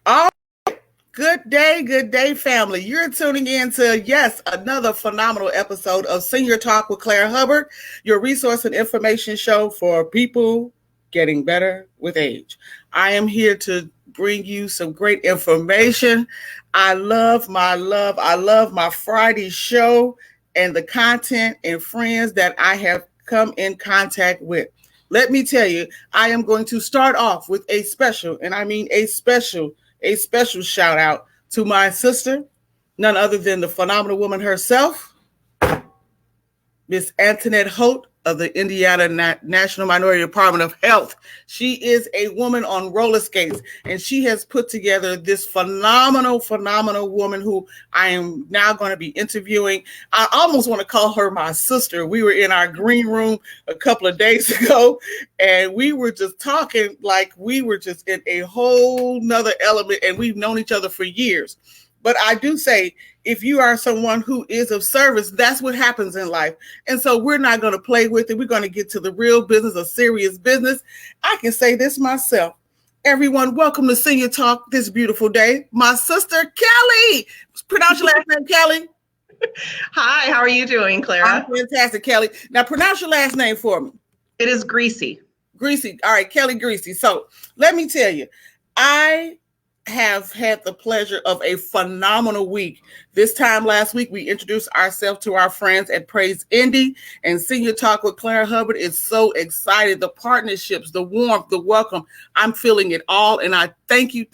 Oh, good day, family. You're tuning in to, yes, another phenomenal episode of Senior Talk with Claire Hubbard, your resource and information show for people getting better with age. I am here to bring you some great information. I love my Friday show and the content and friends that I have come in contact with. Let me tell you, I am going to start off with a special, and I mean a special shout out to my sister, none other than the phenomenal woman herself, Miss Antoinette Holt of the Indiana National Minority Department of Health. She is a woman on roller skates, and she has put together this phenomenal woman who I am now going to be interviewing. I almost want to call her my sister. We were in our green room a couple of days ago, and we were just talking like we were just in a whole nother element, and we've known each other for years. But I do say, if you are someone who is of service, that's what happens in life. And so we're not going to play with it. We're going to get to the real business, a serious business. I can say this myself. Everyone, welcome to Senior Talk this beautiful day. My sister, Kelly. Pronounce your last name, Kelly. Hi, how are you doing, Clara? I'm fantastic, Kelly. Now pronounce your last name for me. It is Griese. Griese. All right, Kelly Griese. So let me tell you, I have had the pleasure of a phenomenal week. This time last week, we introduced ourselves to our friends at Praise Indy, and Senior Talk with Claire Hubbard is so excited. The partnerships, the warmth, the welcome, I'm feeling it all. And I thank you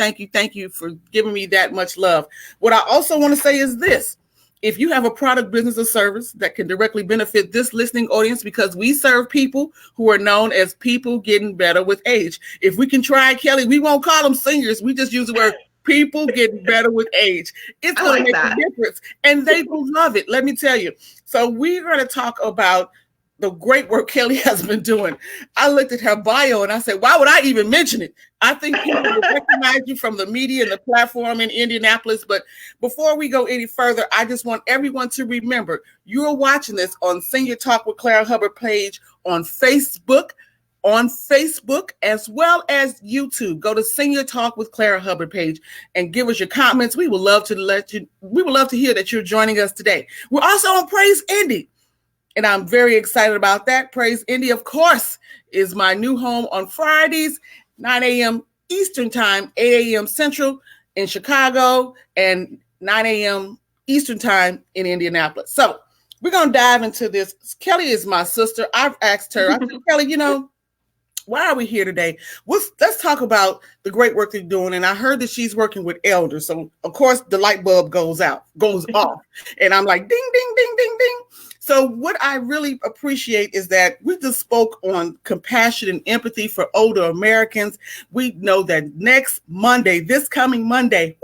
for giving me that much love. What I also want to say is this. If you have a product, business, or service that can directly benefit this listening audience, because we serve people who are known as people getting better with age. If we can try, Kelly, we won't call them seniors. We just use the word people getting better with age. It's going to make a difference, and they will love it. Let me tell you. So we're going to talk about the great work Kelly has been doing. I looked at her bio and I said, why would I even mention it? I think people will recognize you from the media and the platform in Indianapolis. But before we go any further, I just want everyone to remember you're watching this on Senior Talk with Claire Hubbard page on Facebook as well as YouTube. Go to Senior Talk with Clara Hubbard page and give us your comments. We would love to hear that you're joining us today. We're also on Praise Indy. And I'm very excited about that. Praise Indy, of course, is my new home on Fridays, 9 a.m. Eastern Time, 8 a.m. Central in Chicago, and 9 a.m. Eastern Time in Indianapolis. So we're going to dive into this. Kelly is my sister. I've asked her, I said, Kelly, why are we here today? Let's talk about the great work they're doing. And I heard that she's working with elders. So, of course, the light bulb goes off. And I'm like, ding, ding, ding, ding, ding. So what I really appreciate is that we just spoke on compassion and empathy for older Americans. We know that this coming Monday,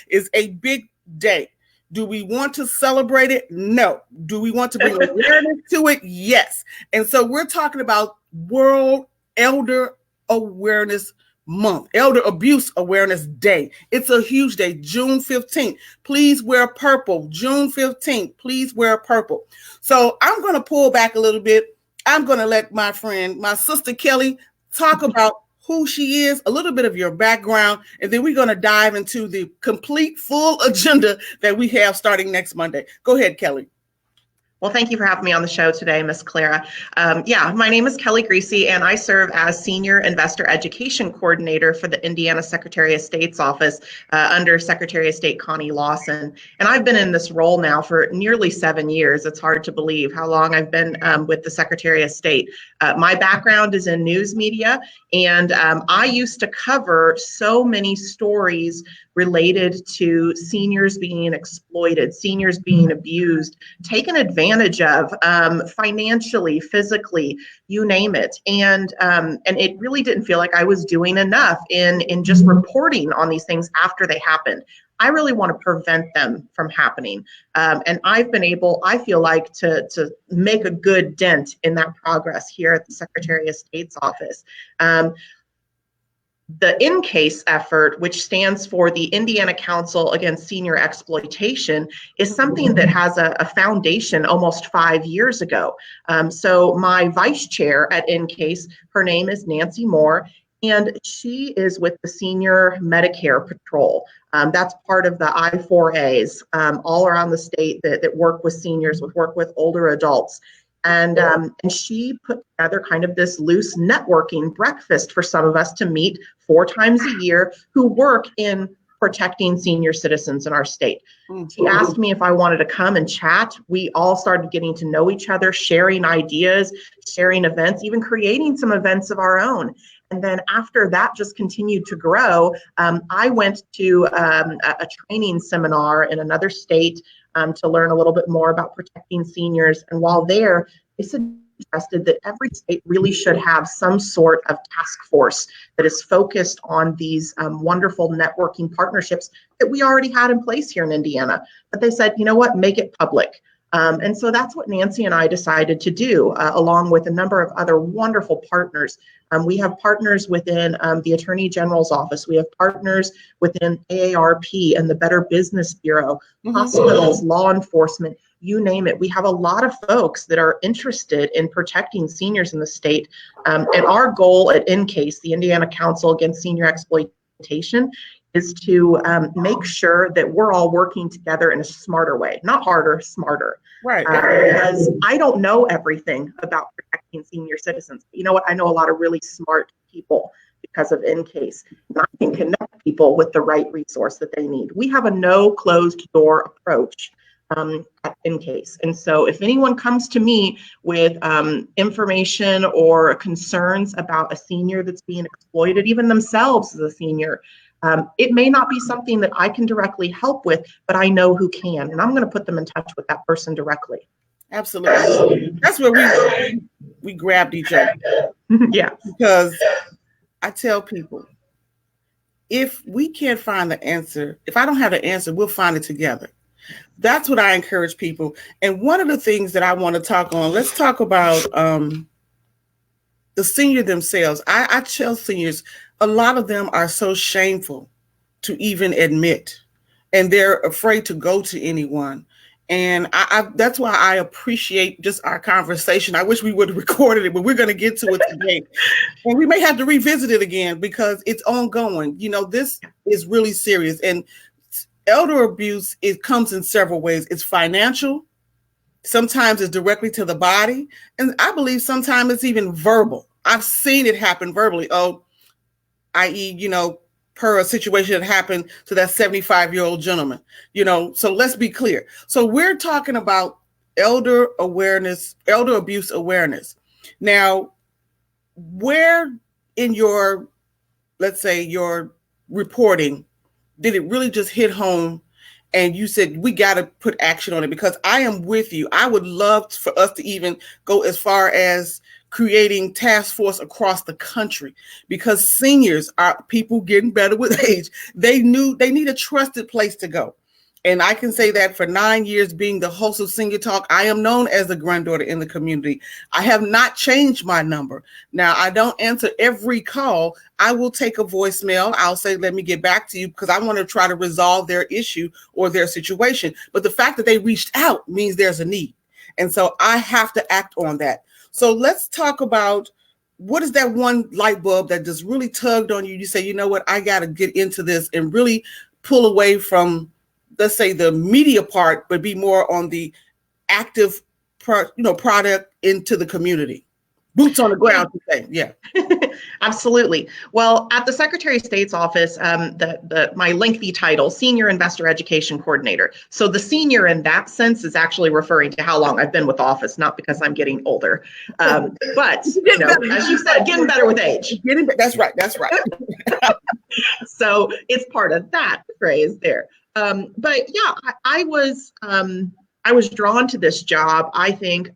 is a big day. Do we want to celebrate it? No. Do we want to bring awareness to it? Yes. And so we're talking about World Elder Awareness Month, Elder Abuse Awareness Day. It's a huge day, June 15th. Please wear purple. June 15th, please wear purple. So I'm going to pull back a little bit. I'm going to let my sister Kelly, talk about who she is, a little bit of your background, and then we're going to dive into the complete full agenda that we have starting next Monday. Go ahead, Kelly. Well, thank you for having me on the show today, Miss Clara. My name is Kelly Griese, and I serve as Senior Investor Education Coordinator for the Indiana Secretary of State's office under Secretary of State Connie Lawson. And I've been in this role now for nearly 7 years. It's hard to believe how long I've been with the Secretary of State. My background is in news media, and I used to cover so many stories related to seniors being exploited, seniors being abused, taken advantage of, financially, physically, you name it. And it really didn't feel like I was doing enough in just reporting on these things after they happened. I really want to prevent them from happening. And I've been able, I feel like, to make a good dent in that progress here at the Secretary of State's office. The InCase effort, which stands for the Indiana Council Against Senior Exploitation, is something that has a foundation almost 5 years ago. So my vice chair at InCase, her name is Nancy Moore, And she is with the Senior Medicare Patrol. That's part of the I4As all around the state that work with seniors, work with older adults. And she put together kind of this loose networking breakfast for some of us to meet 4 times a year who work in protecting senior citizens in our state. She asked me if I wanted to come and chat. We all started getting to know each other, sharing ideas, sharing events, even creating some events of our own. And then after that just continued to grow, I went to a training seminar in another state to learn a little bit more about protecting seniors. And while there, they suggested that every state really should have some sort of task force that is focused on these wonderful networking partnerships that we already had in place here in Indiana. But they said, you know what, make it public. And so that's what Nancy and I decided to do, along with a number of other wonderful partners. We have partners within the Attorney General's office. We have partners within AARP and the Better Business Bureau, hospitals, law enforcement, you name it. We have a lot of folks that are interested in protecting seniors in the state. And our goal at INCASE, the Indiana Council Against Senior Exploitation, is to make sure that we're all working together in a smarter way, not harder, smarter. Right. Because I don't know everything about protecting senior citizens. You know what? I know a lot of really smart people because of INCASE. And I can connect people with the right resource that they need. We have a no closed door approach at INCASE. And so if anyone comes to me with information or concerns about a senior that's being exploited, even themselves as a senior, it may not be something that I can directly help with, but I know who can, and I'm going to put them in touch with that person directly. Absolutely. That's where we grabbed each other. Yeah. Because I tell people, if we can't find the answer, if I don't have the answer, we'll find it together. That's what I encourage people. And one of the things that I want to talk on, let's talk about the senior themselves. I tell seniors, a lot of them are so shameful to even admit, and they're afraid to go to anyone. And that's why I appreciate just our conversation. I wish we would have recorded it, but we're going to get to it today. And we may have to revisit it again because it's ongoing. You know, this is really serious. And elder abuse, it comes in several ways. It's financial. Sometimes it's directly to the body. And I believe sometimes it's even verbal. I've seen it happen verbally. Oh, i.e., you know, per a situation that happened to that 75-year-old gentleman, you know, so let's be clear. So we're talking about elder abuse awareness. Now, where in your, let's say, your reporting, did it really just hit home and you said, we got to put action on it? Because I am with you. I would love for us to even go as far as creating task force across the country, because seniors are people getting better with age. They need a trusted place to go. And I can say that for 9 years being the host of Senior Talk, I am known as the granddaughter in the community. I have not changed my number. Now, I don't answer every call. I will take a voicemail. I'll say, let me get back to you because I want to try to resolve their issue or their situation. But the fact that they reached out means there's a need. And so I have to act on that. So let's talk about, what is that one light bulb that just really tugged on you? You say, you know what, I got to get into this and really pull away from, let's say, the media part, but be more on the active, product into the community. Boots on the ground, to say, yeah. Absolutely. Well, at the Secretary of State's office, my lengthy title, Senior Investor Education Coordinator. So the senior in that sense is actually referring to how long I've been with office, not because I'm getting older. But, as you said, getting better with age. That's right. So it's part of that phrase there. But yeah, I was drawn to this job. I think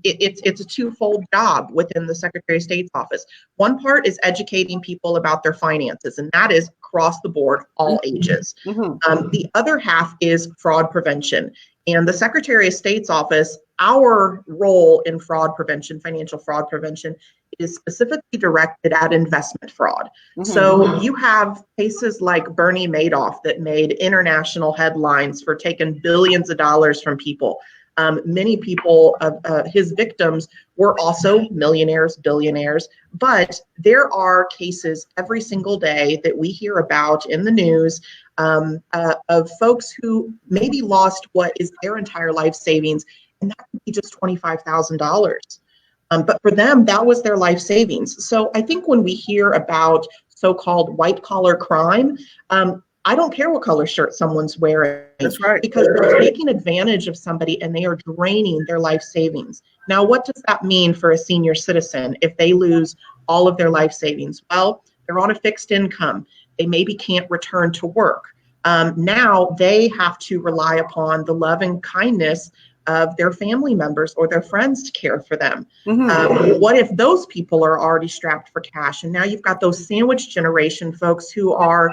it's a twofold job within the Secretary of State's office. One part is educating people about their finances, and that is across the board, all ages. Mm-hmm. The other half is fraud prevention. And the Secretary of State's office, our role in fraud prevention, financial fraud prevention, is specifically directed at investment fraud. Mm-hmm. So you have cases like Bernie Madoff that made international headlines for taking billions of dollars from people. Many people, his victims, We're also millionaires, billionaires, but there are cases every single day that we hear about in the news of folks who maybe lost what is their entire life savings, and that could be just $25,000. But for them, that was their life savings. So I think when we hear about so-called white-collar crime, I don't care what color shirt someone's wearing. That's right. Because they're taking advantage of somebody and they are draining their life savings. Now, what does that mean for a senior citizen if they lose all of their life savings? Well, they're on a fixed income. They maybe can't return to work. Now they have to rely upon the love and kindness of their family members or their friends to care for them. What if those people are already strapped for cash? And now you've got those sandwich generation folks who are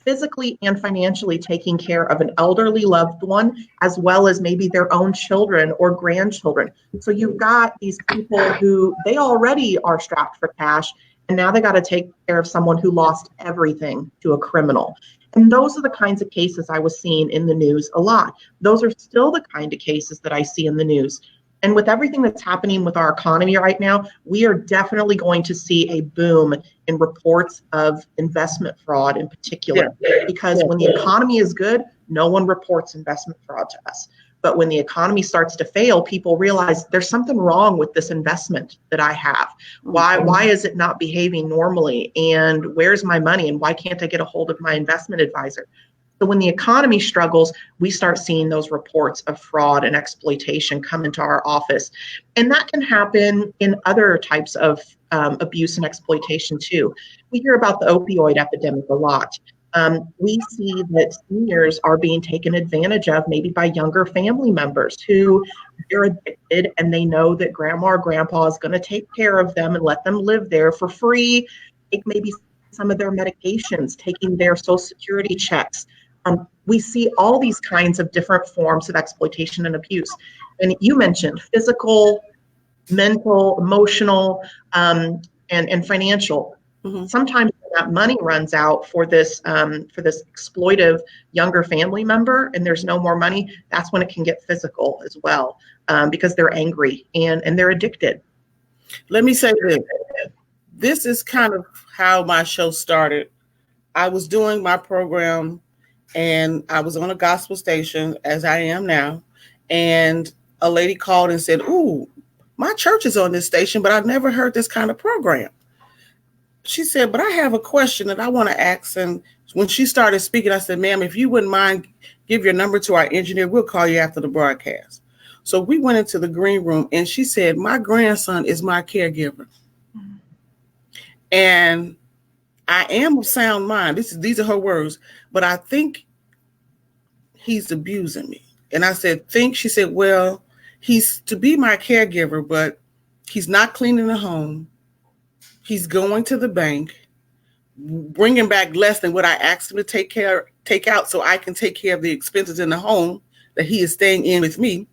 physically and financially taking care of an elderly loved one, as well as maybe their own children or grandchildren. So you've got these people who they already are strapped for cash, and now they got to take care of someone who lost everything to a criminal. And those are the kinds of cases I was seeing in the news a lot. Those are still the kind of cases that I see in the news. And with everything that's happening with our economy right now, we are definitely going to see a boom in reports of investment fraud in particular. Because when the economy is good, no one reports investment fraud to us. But when the economy starts to fail, people realize there's something wrong with this investment that I have. Why is it not behaving normally? And where's my money? And why can't I get a hold of my investment advisor? So when the economy struggles, we start seeing those reports of fraud and exploitation come into our office. And that can happen in other types of abuse and exploitation too. We hear about the opioid epidemic a lot. We see that seniors are being taken advantage of maybe by younger family members who they're addicted and they know that grandma or grandpa is going to take care of them and let them live there for free, take maybe some of their medications, taking their Social Security checks. We see all these kinds of different forms of exploitation and abuse. And you mentioned physical, mental, emotional, and financial. Sometimes when that money runs out for this exploitive younger family member and there's no more money, that's when it can get physical as well, because they're angry and they're addicted. Let me say this. This is kind of how my show started. I was doing my program and I was on a gospel station, as I am now, and a lady called and said, "Ooh, my church is on this station, but I've never heard this kind of program." She said, "But I have a question that I want to ask." And when she started speaking, I said, "Ma'am, if you wouldn't mind, give your number to our engineer. We'll call you after the broadcast." So we went into the green room and she said, "My grandson is my caregiver. And I am of sound mind." These are her words, "but I think he's abusing me." And I said, "Think?" She said, "Well, he's to be my caregiver, but he's not cleaning the home. He's going to the bank, bringing back less than what I asked him to take out so I can take care of the expenses in the home that he is staying in with me.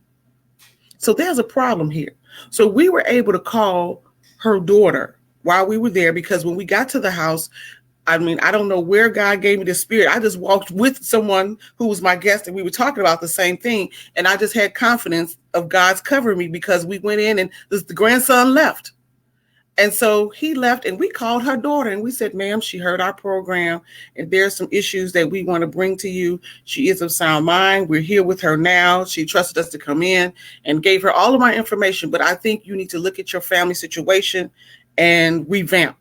So there's a problem here." So we were able to call her daughter while we were there, because when we got to the house, I mean, I don't know where God gave me the spirit. I just walked with someone who was my guest and we were talking about the same thing. And I just had confidence of God's covering me, because we went in and the grandson left. And so he left and we called her daughter and we said, "Ma'am, she heard our program and there's some issues that we want to bring to you. She is of sound mind. We're here with her now. She trusted us to come in," and gave her all of my information. "But I think you need to look at your family situation and revamp."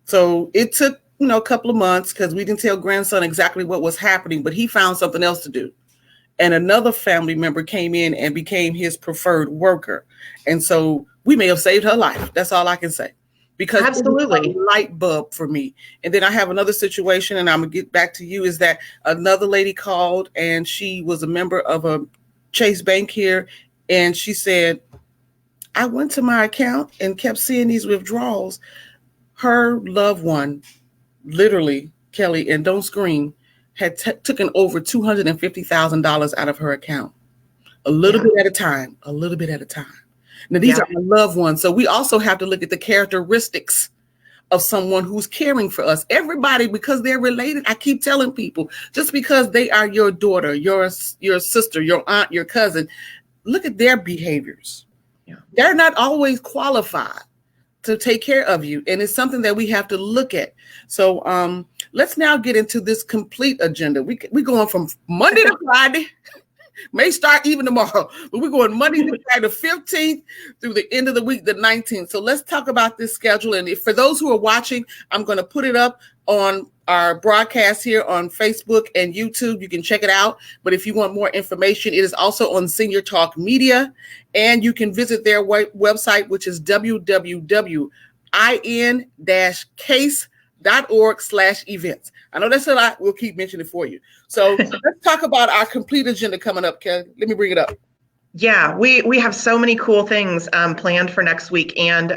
So it took, a couple of months, because we didn't tell grandson exactly what was happening, but he found something else to do. And another family member came in and became his preferred worker. And so we may have saved her life. That's all I can say. Because absolutely, it was a light bulb for me. And then I have another situation, and I'm going to get back to you, is that another lady called and she was a member of a Chase Bank here. And she said, "I went to my account and kept seeing these withdrawals." Her loved one, literally, Kelly, and don't scream, had taken over $250,000 out of her account. A little bit at a time, a little bit at a time. Now, these are our loved ones. So we also have to look at the characteristics of someone who's caring for us. Everybody, because they're related, I keep telling people, just because they are your daughter, your sister, your aunt, your cousin, look at their behaviors. They're not always qualified to take care of you. And it's something that we have to look at. So let's now get into this complete agenda. We're going from Monday to Friday. May start even tomorrow, but we're going Monday to Friday, the 15th through the end of the week, the 19th. So let's talk about this schedule. And for those who are watching, I'm going to put it up on our broadcast here on Facebook and YouTube. You can check it out. But if you want more information, it is also on Senior Talk Media. And you can visit their website, which is www.in-case.org/events. I know that's a lot. We'll keep mentioning it for you. So let's talk about our complete agenda coming up, Kelly. Let me bring it up. Yeah, we have so many cool things planned for next week. And,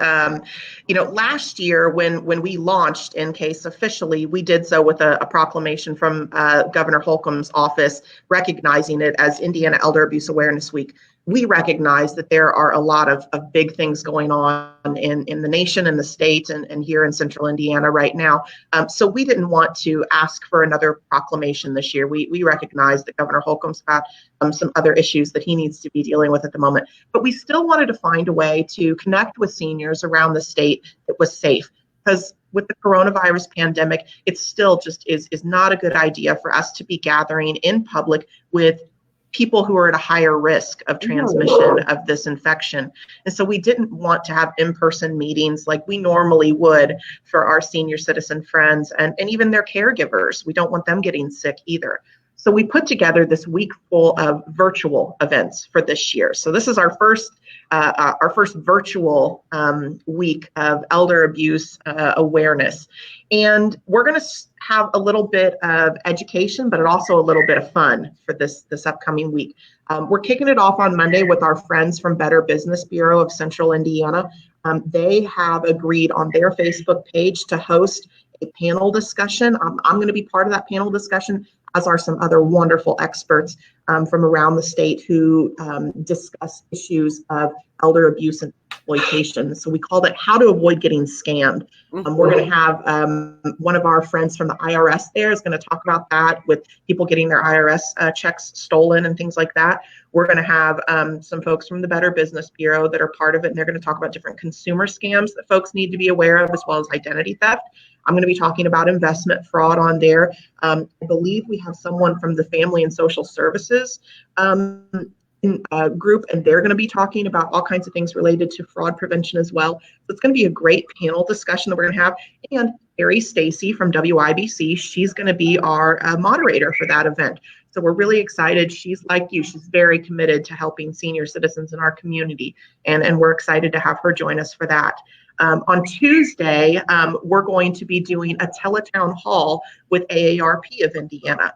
last year when we launched In-Case officially, we did so with a proclamation from Governor Holcomb's office recognizing it as Indiana Elder Abuse Awareness Week. We recognize that there are a lot of big things going on in the nation and the state and here in central Indiana right now. So we didn't want to ask for another proclamation this year. We recognize that Governor Holcomb's got some other issues that he needs to be dealing with at the moment. But we still wanted to find a way to connect with seniors around the state that was safe. Because with the coronavirus pandemic, it still just is not a good idea for us to be gathering in public with people who are at a higher risk of transmission of this infection. And so we didn't want to have in-person meetings like we normally would for our senior citizen friends and even their caregivers. We don't want them getting sick either. So we put together this week full of virtual events for this year. So this is our first virtual week of elder abuse awareness. And we're going to have a little bit of education, but also a little bit of fun for this upcoming week. We're kicking it off on Monday with our friends from Better Business Bureau of Central Indiana. They have agreed on their Facebook page to host a panel discussion. I'm going to be part of that panel discussion, as are some other wonderful experts from around the state who discuss issues of elder abuse and exploitation. So we called it How to Avoid Getting Scammed. We're going to have one of our friends from the IRS there is going to talk about that with people getting their IRS checks stolen and things like that. We're going to have some folks from the Better Business Bureau that are part of it, and they're going to talk about different consumer scams that folks need to be aware of, as well as identity theft. I'm going to be talking about investment fraud on there. I believe we have someone from the Family and Social Services group, and they're going to be talking about all kinds of things related to fraud prevention as well. So it's going to be a great panel discussion that we're going to have. And Carrie Stacy from WIBC, she's going to be our moderator for that event. So we're really excited. She's like you. She's very committed to helping senior citizens in our community. And we're excited to have her join us for that. On Tuesday, we're going to be doing a teletown hall with AARP of Indiana.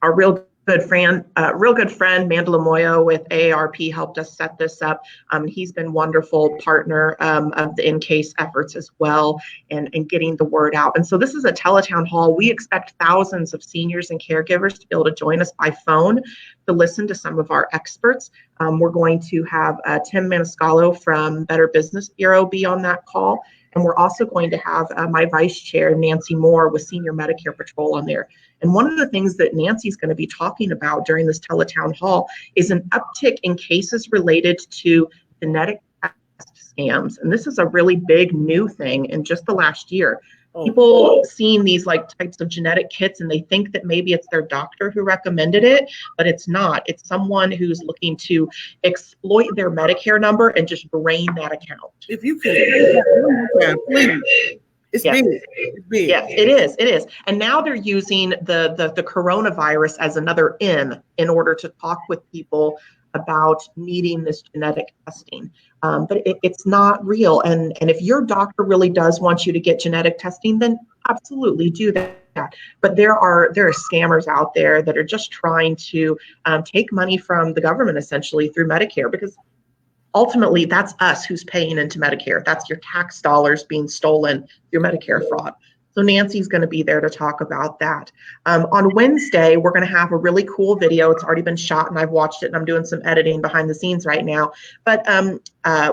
Our real good friend Mandela Moyo with AARP helped us set this up. He's been wonderful partner of the In-Case efforts as well and getting the word out. And so this is a teletown hall. We expect thousands of seniors and caregivers to be able to join us by phone to listen to some of our experts. We're going to have Tim Maniscalco from Better Business Bureau be on that call. And we're also going to have my vice chair, Nancy Moore, with Senior Medicare Patrol on there. And one of the things that Nancy's going to be talking about during this teletown hall is an uptick in cases related to genetic test scams. And this is a really big new thing in just the last year. People seeing these types of genetic kits and they think that maybe it's their doctor who recommended it, but it's not. It's someone who's looking to exploit their Medicare number and just drain that account. If you could, please. It's big. It's big. Yes, it is. It is. And now they're using the coronavirus as another in order to talk with people about needing this genetic testing. But it's not real. And if your doctor really does want you to get genetic testing, then absolutely do that. But there are scammers out there that are just trying to take money from the government essentially through Medicare, because ultimately that's us who's paying into Medicare. That's your tax dollars being stolen through Medicare fraud. So Nancy's going to be there to talk about that. On Wednesday, we're going to have a really cool video. It's already been shot and I've watched it and I'm doing some editing behind the scenes right now. But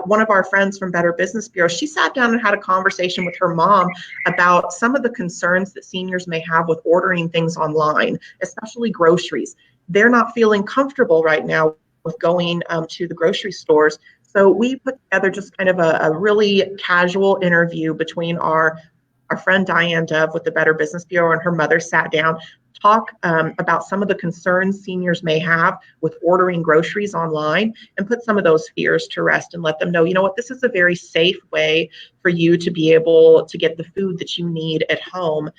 one of our friends from Better Business Bureau, she sat down and had a conversation with her mom about some of the concerns that seniors may have with ordering things online, especially groceries. They're not feeling comfortable right now with going to the grocery stores. So we put together just kind of a really casual interview between our friend Diane Dove with the Better Business Bureau and her mother sat down, talk about some of the concerns seniors may have with ordering groceries online, and put some of those fears to rest and let them know, you know what, this is a very safe way for you to be able to get the food that you need at home.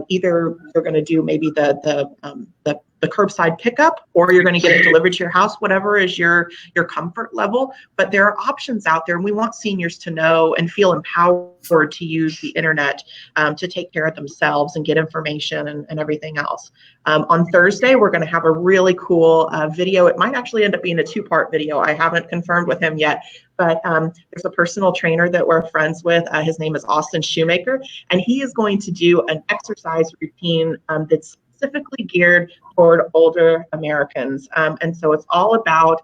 Either you're going to do maybe the curbside pickup, or you're going to get it delivered to your house, whatever is your comfort level. But there are options out there, and we want seniors to know and feel empowered to use the internet to take care of themselves and get information and everything else. On Thursday, we're going to have a really cool video. It might actually end up being a 2-part video. I haven't confirmed with him yet, but there's a personal trainer that we're friends with. His name is Austin Shoemaker, and he is going to do an exercise routine that's specifically geared toward older Americans. And so it's all about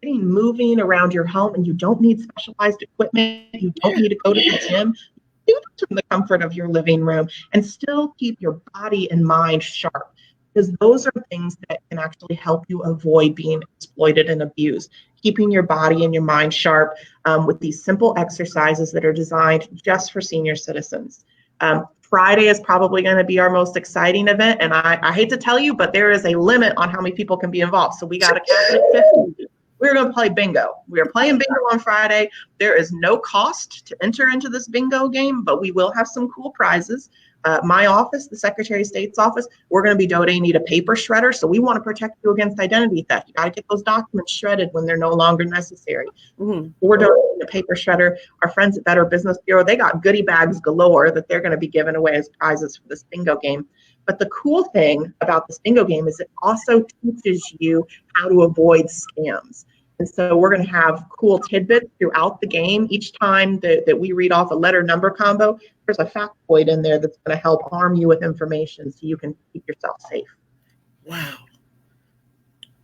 getting moving around your home, and you don't need specialized equipment. You don't need to go to the gym. You do it from the comfort of your living room and still keep your body and mind sharp, because those are things that can actually help you avoid being exploited and abused. Keeping your body and your mind sharp with these simple exercises that are designed just for senior citizens. Friday is probably going to be our most exciting event, and I hate to tell you, but there is a limit on how many people can be involved. So we got a cap at 50. We're going to play bingo. We are playing bingo on Friday. There is no cost to enter into this bingo game, but we will have some cool prizes. My office, the Secretary of State's office, we're going to be donating a paper shredder. So we want to protect you against identity theft. You got to get those documents shredded when they're no longer necessary. Mm-hmm. We're donating a paper shredder. Our friends at Better Business Bureau, they got goodie bags galore that they're going to be giving away as prizes for this bingo game. But the cool thing about this bingo game is it also teaches you how to avoid scams. And so we're going to have cool tidbits throughout the game. Each time that we read off a letter number combo, there's a factoid in there that's going to help arm you with information so you can keep yourself safe. Wow.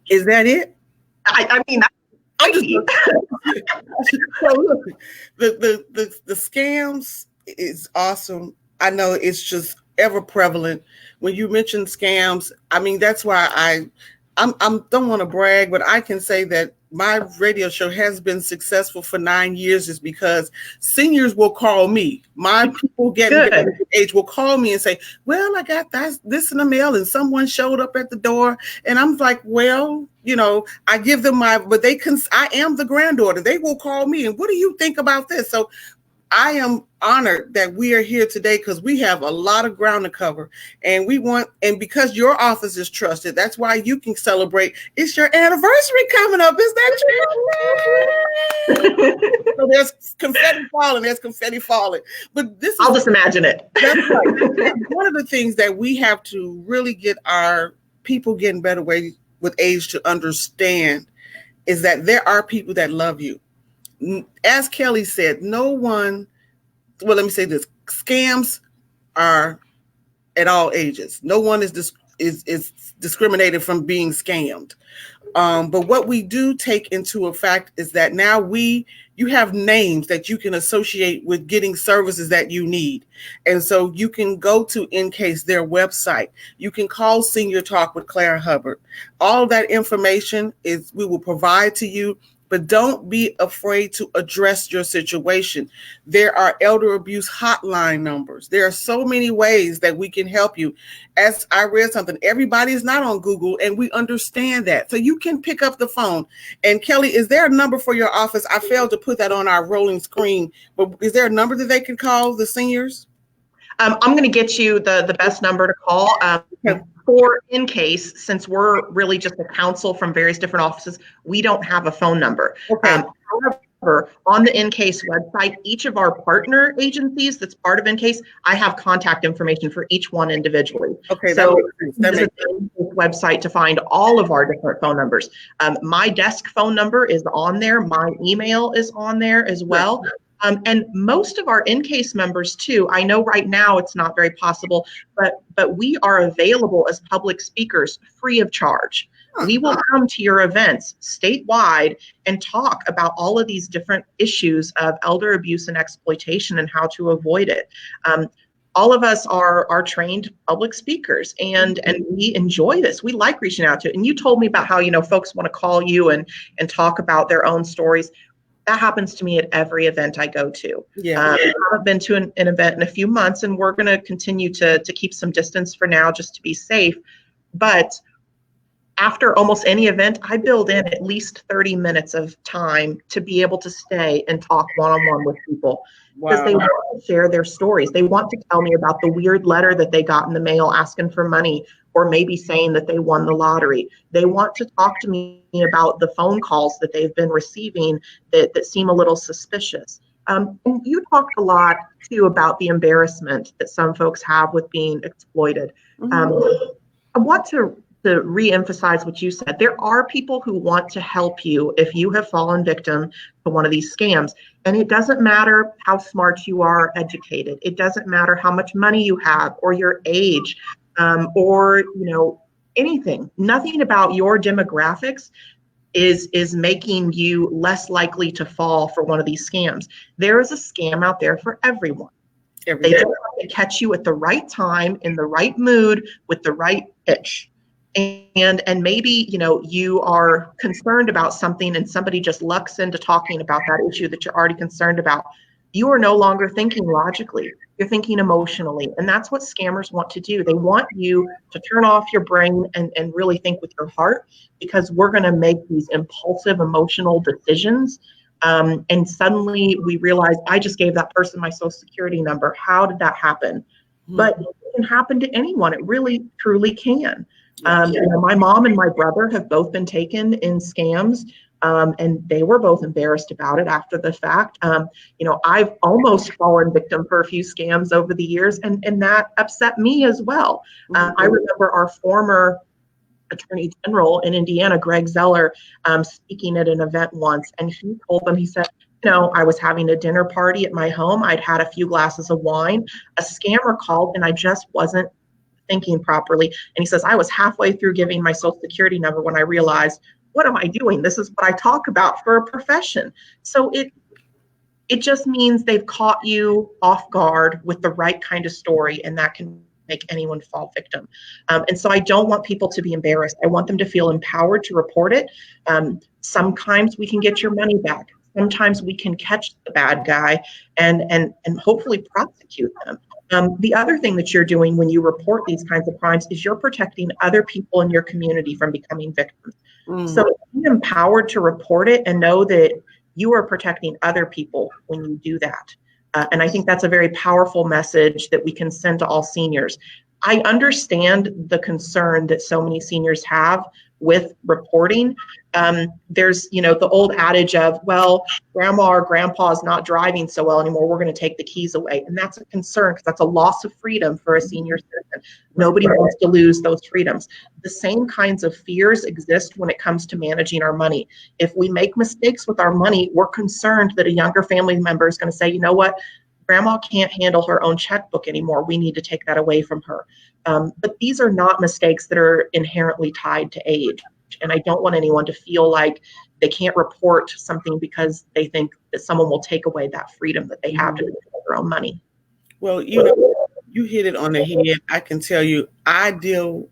Is that it? I mean, I'm just so look, the scams is awesome. I know it's just ever prevalent. When you mention scams, I mean, that's why I don't want to brag, but I can say that my radio show has been successful for 9 years is because seniors will call me. My people getting age will call me and say, well, I got this in the mail and someone showed up at the door. And I'm like, well, you know, I give them I am the granddaughter. They will call me. And what do you think about this? So I am honored that we are here today because we have a lot of ground to cover, and because your office is trusted, that's why you can celebrate. It's your anniversary coming up. Is that true? So there's confetti falling. But I'll just imagine it. That's right. One of the things that we have to really get our people getting better way with age to understand is that there are people that love you. As Kelly said, let me say this, scams are at all ages. No one is discriminated from being scammed. But what we do take into effect is that now you have names that you can associate with getting services that you need. And so you can go to Encase, their website. You can call Senior Talk with Clara Hubbard. All that information we will provide to you. But don't be afraid to address your situation. There are elder abuse hotline numbers. There are so many ways that we can help you. As I read something, everybody is not on Google, and we understand that. So you can pick up the phone. And Kelly, is there a number for your office? I failed to put that on our rolling screen, but is there a number that they can call the seniors? I'm going to get you the best number to call. For Encase, since we're really just a council from various different offices, we don't have a phone number. Okay. However, on the Encase website, each of our partner agencies that's part of Encase, I have contact information for each one individually. Okay, so visit the website to find all of our different phone numbers. My desk phone number is on there. My email is on there as well. And most of our Encase members too, I know right now it's not very possible, but we are available as public speakers free of charge. We will come to your events statewide and talk about all of these different issues of elder abuse and exploitation and how to avoid it. All of us are trained public speakers, and we enjoy this. We like reaching out to it. And you told me about how, folks want to call you and talk about their own stories. That happens to me at every event I go to. Yeah. I haven't been to an event in a few months, and we're going to continue to keep some distance for now just to be safe. But after almost any event, I build in at least 30 minutes of time to be able to stay and talk one-on-one with people. Because they want to share their stories. They want to tell me about the weird letter that they got in the mail asking for money, or maybe saying that they won the lottery. They want to talk to me about the phone calls that they've been receiving that seem a little suspicious. And you talked a lot, too, about the embarrassment that some folks have with being exploited. I want to re-emphasize what you said. There are people who want to help you if you have fallen victim to one of these scams. And it doesn't matter how smart you are, educated. It doesn't matter how much money you have or your age, or anything. Nothing about your demographics is making you less likely to fall for one of these scams. There is a scam out there for everyone. They just have to catch you at the right time, in the right mood, with the right pitch. And maybe you are concerned about something and somebody just lucks into talking about that issue that you're already concerned about. You are no longer thinking logically, you're thinking emotionally. And that's what scammers want to do. They want you to turn off your brain and really think with your heart, because we're going to make these impulsive emotional decisions. And suddenly we realize, I just gave that person my social security number. How did that happen? But it can happen to anyone. It really, truly can. My mom and my brother have both been taken in scams, and they were both embarrassed about it after the fact. I've almost fallen victim for a few scams over the years, and that upset me as well. I remember our former Attorney General in Indiana, Greg Zeller, speaking at an event once, and he told them, he said, I was having a dinner party at my home. I'd had a few glasses of wine. A scammer called, and I just wasn't thinking properly. And he says, I was halfway through giving my social security number when I realized, what am I doing? This is what I talk about for a profession. So it just means they've caught you off guard with the right kind of story, and that can make anyone fall victim. And so I don't want people to be embarrassed. I want them to feel empowered to report it. Sometimes we can get your money back. Sometimes we can catch the bad guy and hopefully prosecute them. The other thing that you're doing when you report these kinds of crimes is you're protecting other people in your community from becoming victims. So be empowered to report it and know that you are protecting other people when you do that. And I think that's a very powerful message that we can send to all seniors. I understand the concern that so many seniors have with reporting. There's, the old adage of, well, grandma or grandpa is not driving so well anymore, we're going to take the keys away. And that's a concern, because that's a loss of freedom for a senior citizen. Nobody wants to lose those freedoms. The same kinds of fears exist when it comes to managing our money. If we make mistakes with our money, we're concerned that a younger family member is going to say, you know what, grandma can't handle her own checkbook anymore. We need to take that away from her. But these are not mistakes that are inherently tied to age. And I don't want anyone to feel like they can't report something because they think that someone will take away that freedom that they have to control their own money. Well, you hit it on the head. I can tell you, I deal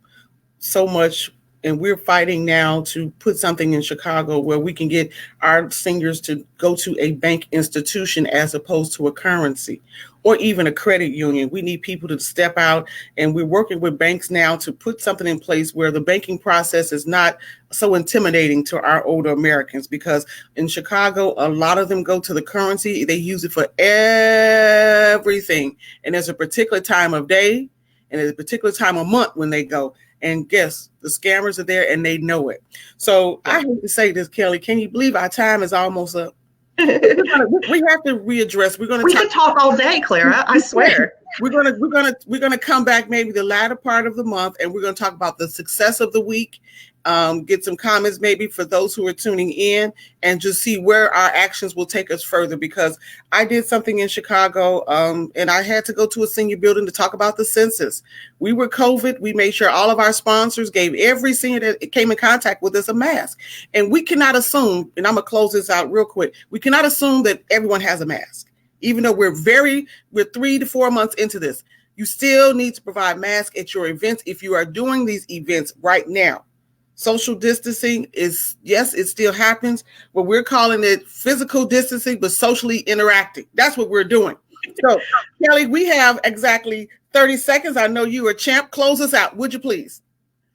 so much, and we're fighting now to put something in Chicago where we can get our seniors to go to a bank institution as opposed to a currency or even a credit union. We need people to step out, and we're working with banks now to put something in place where the banking process is not so intimidating to our older Americans, because in Chicago, a lot of them go to the currency. They use it for everything. And there's a particular time of day and there's a particular time of month when they go. And guess, the scammers are there and they know it. So I hate to say this, Kelly, can you believe our time is almost up? We have to readdress. We could talk all day, Clara. I swear. We're gonna come back maybe the latter part of the month, and we're gonna talk about the success of the week. Get some comments maybe for those who are tuning in, and just see where our actions will take us further. Because I did something in Chicago, and I had to go to a senior building to talk about the census. We were COVID. We made sure all of our sponsors gave every senior that came in contact with us a mask. And we cannot assume, and I'm gonna close this out real quick, we cannot assume that everyone has a mask. Even though we're 3 to 4 months into this, you still need to provide masks at your events if you are doing these events right now. Social distancing is, yes, it still happens, but we're calling it physical distancing, but socially interacting. That's what we're doing. So, Kelly, we have exactly 30 seconds. I know you are champ. Close us out, would you please?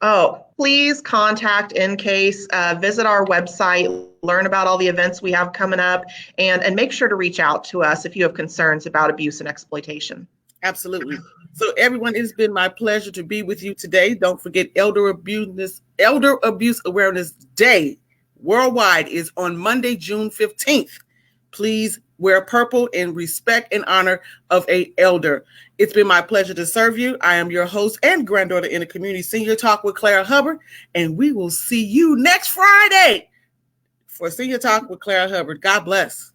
Oh, please contact InCase, visit our website, learn about all the events we have coming up, and make sure to reach out to us if you have concerns about abuse and exploitation. Absolutely. So everyone, it's been my pleasure to be with you today. Don't forget Elder Abuse Awareness Day worldwide is on Monday, June 15th. Please wear purple in respect and honor of an elder. It's been my pleasure to serve you. I am your host and granddaughter in the community, Senior Talk with Clara Hubbard, and we will see you next Friday for Senior Talk with Clara Hubbard. God bless.